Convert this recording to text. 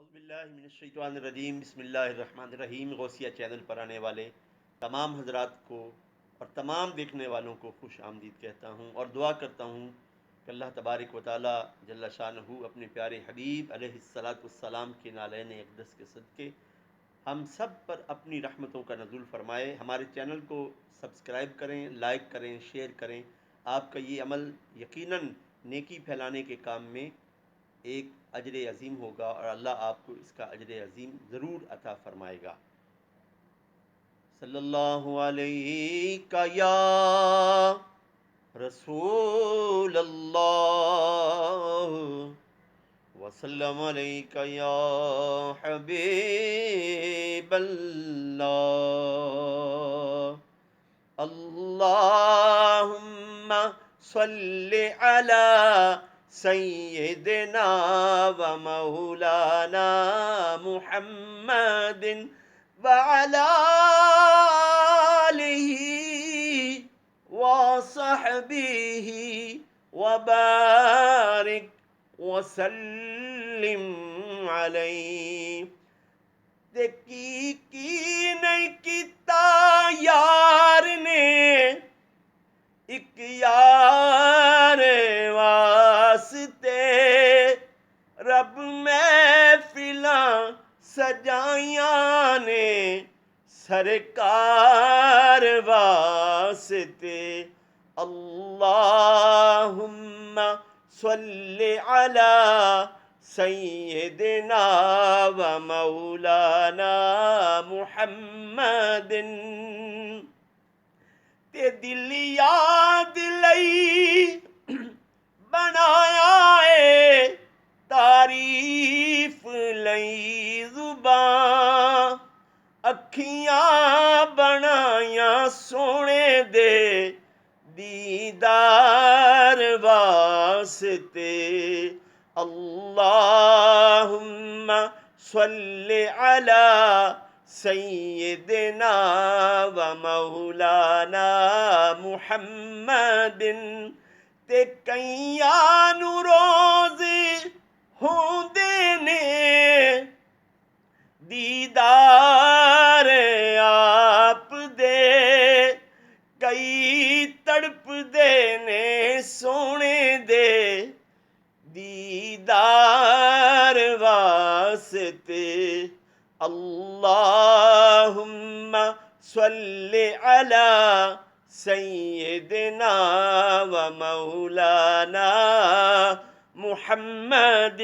اعوذ باللہ من الشیطان الرجیم، بسم اللہ الرحمن الرحیم۔ غوثیہ چینل پر آنے والے تمام حضرات کو اور تمام دیکھنے والوں کو خوش آمدید کہتا ہوں اور دعا کرتا ہوں کہ اللہ تبارک و تعالی جل شانہ اپنے پیارے حبیب علیہ الصلاۃ والسلام کے نالین اقدس کے صدقے ہم سب پر اپنی رحمتوں کا نزول فرمائے۔ ہمارے چینل کو سبسکرائب کریں، لائک کریں، شیئر کریں۔ آپ کا یہ عمل یقیناً نیکی پھیلانے کے کام میں ایک اجر عظیم ہوگا اور اللہ آپ کو اس کا اجر عظیم ضرور عطا فرمائے گا۔ صلی اللہ علیہ یا رسول اللہ وسلم علیک یا حبیب اللہ۔ اللہم صلی علی سیدنا و مولانا محمد وعلی آلہ وصحبہ وبارک وسلم علیہ۔ کی نہیں کیتا یار نے ایک یار واسطے، رب محفلاں سجائیاں نے سرکار واسطے۔ اللہم صلی علی سیدنا و مولانا محمد۔ تے دل یاد لئی بنایا ہے، تعریف لئی زبان، اکھیاں بنایاں سونے دے دیدار واسطے۔ اللہم صلی علی سیدنا و مولانا محمد۔ تے کئیاں نو روز ہوندے نے دیدار آپ دے، کئی تڑپ دے نے سونے دے دیدار واسطے۔ اللہم صلی علی سیدنا و مولانا محمد۔